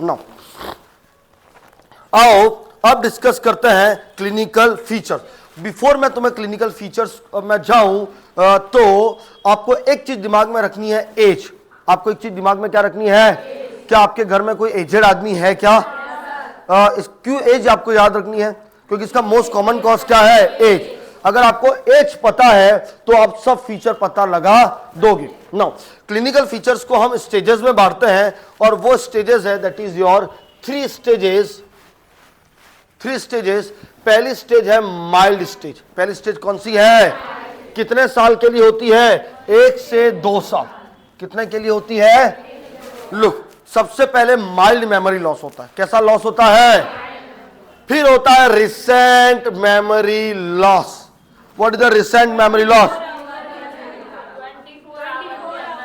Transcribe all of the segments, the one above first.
Now आओ अब discuss करते हैं क्लिनिकल फीचर्स। बिफोर मैं तुम्हें क्लिनिकल फीचर्स में जाऊं तो आपको एक चीज दिमाग में रखनी है, एज। आपको एक चीज दिमाग में क्या रखनी है? क्या आपके घर में कोई एजेड आदमी है क्या? क्यों एज आपको याद रखनी है? क्योंकि इसका मोस्ट कॉमन कॉज क्या है? एज। अगर आपको एज पता है तो आप सब फीचर पता लगा दोगे। नाउ क्लिनिकल फीचर्स को हम स्टेजेस में बांटते हैं और वो स्टेजेस है that is your three stages. पहली स्टेज है माइल्ड स्टेज। पहली स्टेज कौन सी है? कितने साल के लिए होती है? 1 से 2 साल। कितने के लिए होती है? लुक, सबसे पहले माइल्ड मेमोरी लॉस होता है। कैसा लॉस होता है? फिर होता है recent memory loss. What is the recent memory loss?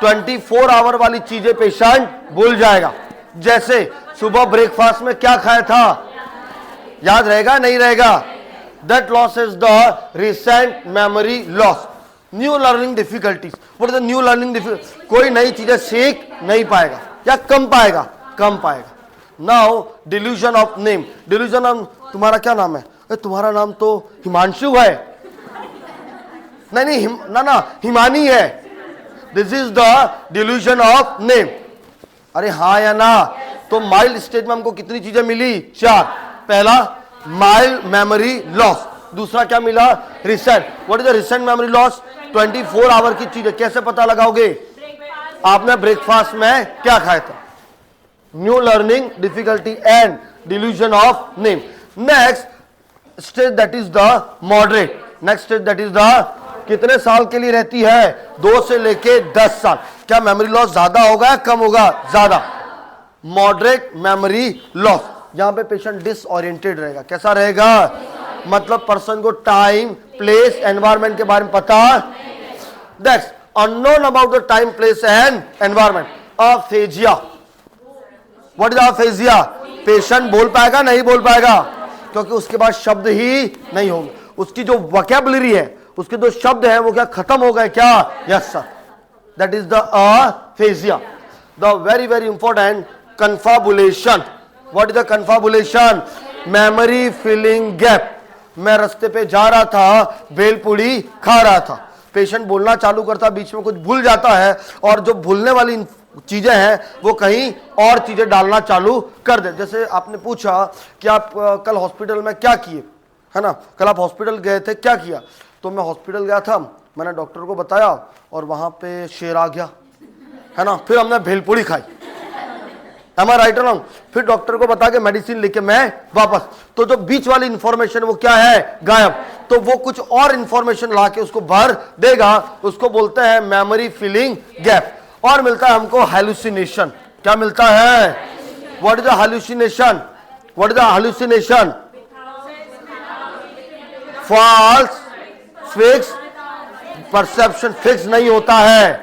24 hour वाली चीजें पेशेंट भूल जाएगा। जैसे सुबह ब्रेकफास्ट में क्या खाया था, याद रहेगा नहीं रहेगा? That loss is the recent memory loss. New learning difficulties. What is the new learning difficulty? कोई नई चीजें सीख नहीं पाएगा या कम पाएगा। Now delusion of name. Delusion of, तुम्हारा क्या नाम है? तुम्हारा नाम तो हिमांशु है। नहीं ना हिमानी है। This is the delusion of name. अरे हाँ या ना? तो माइल्ड स्टेज में हमको कितनी चीजें मिली? 4। पहला माइल्ड मेमोरी लॉस, दूसरा क्या मिला? Recent. What is the recent memory loss? 24 hour की चीजें। कैसे पता लगाओगे? आपने ब्रेकफास्ट में क्या खाया था? New learning difficulty and delusion of name. Next stage that is the moderate. Next stage that is the कितने साल के लिए रहती है? 2 से लेके 10 साल। क्या मेमोरी लॉस ज्यादा होगा या कम होगा? ज्यादा। मॉडरेट मेमोरी लॉस, यहां पे पेशेंट डिसओरिएंटेड रहेगा। कैसा रहेगा? मतलब पर्सन को टाइम, प्लेस, एनवायरमेंट के बारे में पता। That's unknown about the time, place and environment. Aphasia. What is aphasia? Patient बोल पाएगा नहीं बोल पाएगा? क्योंकि उसके पास शब्द ही नहीं होंगे। उसकी जो वोकैबुलरी है, उसके जो शब्द है वो क्या खत्म हो गए क्या? Yes sir, that is the aphasia. The very very important confabulation. What is the confabulation? Memory filling gap. मैं रास्ते पे जा रहा था, भेलपूरी खा रहा था, पेशेंट बोलना चालू करता, बीच में कुछ भूल जाता है और जो भूलने वाली चीजें हैं वो कहीं और चीजें डालना चालू कर दे। जैसे आपने पूछा कि आप कल हॉस्पिटल में क्या किए, है ना? कल आप हॉस्पिटल गए थे, क्या किया? तो मैं हॉस्पिटल गया था, मैंने डॉक्टर को बताया और वहां पे शेर आ गया, है ना? फिर हमने भेलपूरी खाई। Am I right or wrong? फिर डॉक्टर को बता के मेडिसिन लेके मैं वापस, तो जो बीच वाली इंफॉर्मेशन वो क्या है? गायब। तो वो कुछ और इंफॉर्मेशन ला के उसको भर देगा, उसको बोलते हैं मेमोरी फिलिंग गैप। और मिलता है हमको हैलुसिनेशन। क्या मिलता है? What is the hallucination? What is the hallucination? False fix perception. Fix नहीं होता है,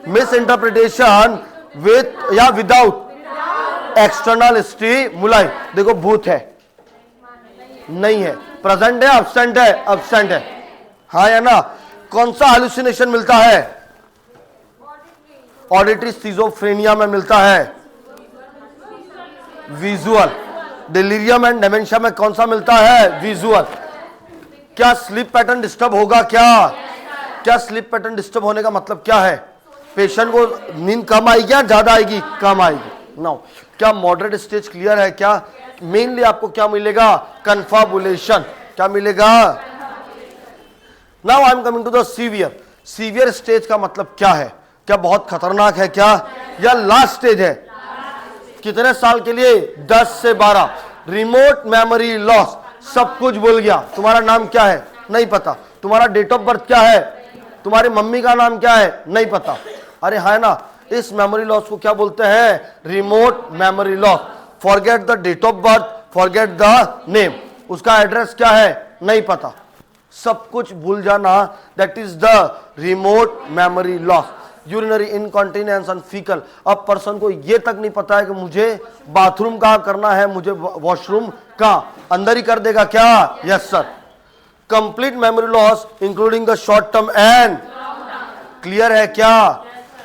मिस इंटरप्रिटेशन विथ या विदाउट एक्सटर्नल स्टिमुलाई। देखो भूत है नहीं है, प्रेजेंट है एब्सेंट है? एब्सेंट है। हाँ या ना? कौन सा हैलुसिनेशन मिलता है? ऑडिटरी स्किज़ोफ्रेनिया में मिलता है विजुअल। डिलीरियम एंड डेमेंशिया में कौन सा मिलता है? विजुअल। क्या स्लीप पैटर्न डिस्टर्ब होगा? क्या स्लीप पैटर्न डिस्टर्ब होने का मतलब क्या है? पेशेंट को नींद कम आएगी या ज्यादा आएगी? कम आएगी। नाउ क्या मॉडरेट स्टेज क्लियर है? क्या मेनली आपको क्या मिलेगा? कन्फाबुलेशन। क्या मिलेगा? Now I am coming to the severe. Severe stage का मतलब क्या है? क्या बहुत खतरनाक है क्या, या लास्ट स्टेज है? कितने साल के लिए? 10 से 12। रिमोट मेमोरी लॉस, सब कुछ भूल गया। तुम्हारा नाम क्या है? नहीं पता। तुम्हारा डेट ऑफ बर्थ क्या है? तुम्हारी मम्मी का नाम क्या है? नहीं पता। अरे है ना? इस मेमोरी लॉस को क्या बोलते हैं? Remote memory loss. Forget the date of birth, forget the name. उसका एड्रेस क्या है? नहीं पता। सब कुछ भूल जाना, that is the remote memory loss. Urinary incontinence and faecal. अब पर्सन को ये तक नहीं पता है कि मुझे बाथरूम कहाँ करना है, मुझे वॉशरूम कहाँ, अंदर ही कर देगा क्या? Yes sir. Complete memory loss including the short term and. Clear है क्या?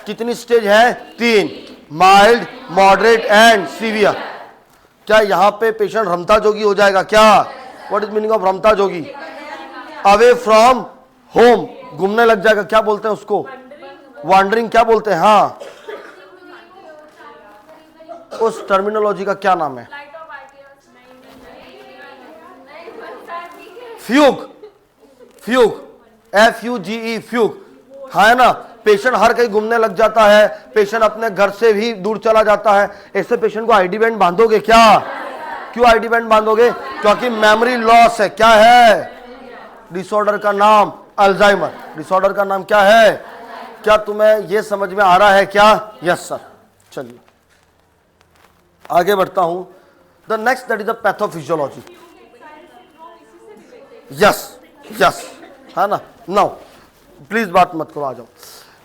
कितनी स्टेज है? 3। Mild, moderate and severe. क्या यहां पे पेशेंट रमता जोगी हो जाएगा क्या? व्हाट इज मीनिंग ऑफ रमता जोगी? अवे फ्रॉम होम, घूमने लग जाएगा, क्या बोलते हैं उसको? वॉन्डरिंग, क्या बोलते हैं? हाँ, उस टर्मिनोलॉजी का क्या नाम है? फ्यूग, फ्यूग, FUGE, फ्यूग, है ना। पेशेंट हर कहीं घूमने लग जाता है, पेशेंट अपने घर से भी दूर चला जाता है, ऐसे पेशेंट को आईडी बैंड बांधोगे क्या? क्यों आईडी बैंड बांधोगे? क्योंकि मेमोरी लॉस है। क्या है डिसऑर्डर का नाम? अल्जाइमर। डिसऑर्डर का नाम क्या है? क्या तुम्हें यह समझ में आ रहा है क्या? Yes sir. चलिए आगे बढ़ता हूं। The next that is the pathophysiology. Yes yes, है ना। नाउ प्लीज बात मत करो, आ जाओ।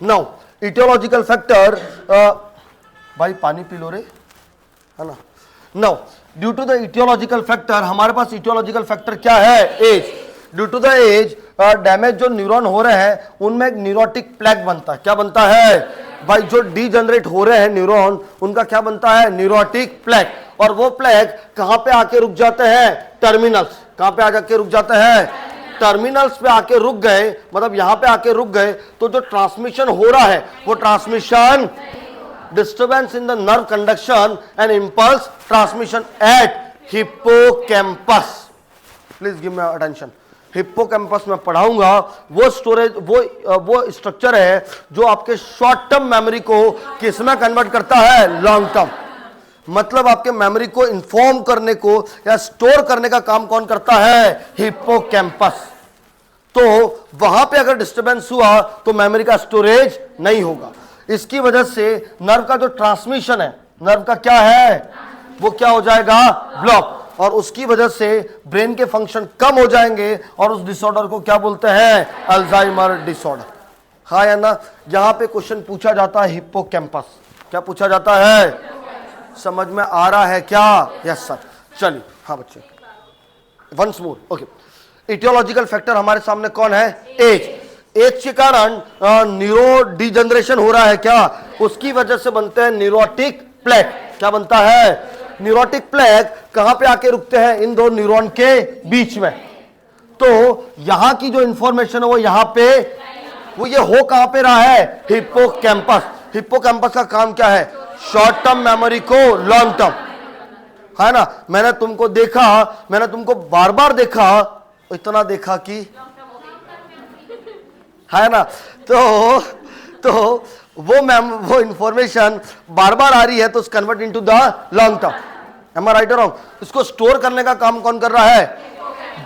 नाउ इटियोलॉजिकल फैक्टर, भाई पानी पी लो रे, है ना। Now due to the aetiological factor, हमारे पास इटियोलॉजिकल फैक्टर क्या है? Age. Due to the age damage जो न्यूरॉन हो रहे हैं उनमें एक न्यूरोटिक प्लेग बनता है। क्या बनता है भाई? जो डीजनरेट हो रहे हैं न्यूरॉन, उनका क्या बनता है? Neurotic plague. और वो प्लेग कहां पे आके रुक जाते हैं? टर्मिनल्स। कहां पे आके रुक जाते हैं? टर्मिनल्स पे आके रुक गए, मतलब यहां पे आके रुक गए, तो जो ट्रांसमिशन हो रहा है वो transmission, disturbance in the nerve conduction and impulse transmission at hippocampus. Please give me attention. Hippocampus में पढ़ाऊंगा, वो स्टोरेज, वो स्ट्रक्चर है जो आपके शॉर्ट टर्म मेमोरी को किसमें कन्वर्ट करता है? Long term. मतलब आपके मेमोरी को इंफॉर्म करने को या स्टोर करने का काम कौन करता है? हिप्पोकैम्पस। तो वहां पे अगर डिस्टर्बेंस हुआ तो मेमोरी का स्टोरेज नहीं होगा। इसकी वजह से नर्व का जो ट्रांसमिशन है, नर्व का क्या है, वो क्या हो जाएगा? ब्लॉक। और उसकी वजह से ब्रेन के फंक्शन कम हो जाएंगे और उस डिसऑर्डर को क्या बोलते हैं? Alzheimer disorder. हाँ या ना। यहां पे क्वेश्चन पूछा जाता है हिप्पोकैम्पस। क्या पूछा जाता है? समझ में आ रहा है क्या? Yes sir. चलिए हाँ बच्चे, once more. Okay, aetiological factor हमारे सामने कौन है? एज। एज के कारण न्यूरो डिजनरेशन हो रहा है क्या? उसकी वजह से बनते हैं न्यूरोटिक प्लेग। क्या बनता है? Neurotic plague. कहां पे आके रुकते हैं? इन दो न्यूरॉन के बीच में। तो यहां की जो इंफॉर्मेशन है वो यहां पे, वो ये हो कहां पे रहा है? हिप्पोकैम्पस। हिप्पोकैम्पस का काम क्या है? शॉर्ट टर्म मेमोरी को लॉन्ग टर्म, है ना। मैंने तुमको देखा, मैंने तुमको बार बार देखा, इतना देखा कि, है ना। तो वो इंफॉर्मेशन बार बार आ रही है तो convert into the long term. Am I right और रॉन्ग? इसको स्टोर करने का काम कौन कर रहा है?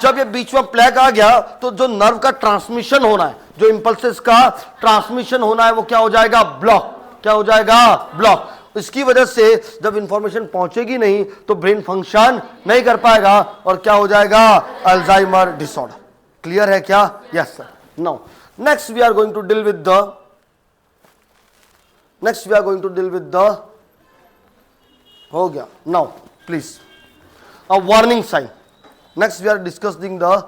जब ये बीच में प्लेग आ गया तो जो नर्व का ट्रांसमिशन होना है, जो इंपल्सेस का ट्रांसमिशन होना है, वो क्या हो जाएगा? ब्लॉक। क्या हो जाएगा? ब्लॉक। इसकी वजह से जब इंफॉर्मेशन पहुंचेगी नहीं तो ब्रेन फंक्शन नहीं कर पाएगा और क्या हो जाएगा? Alzheimer disorder. क्लियर है क्या? Yes sir. Now next we are going to deal with the हो गया। Now please a warning sign. Next we are discussing the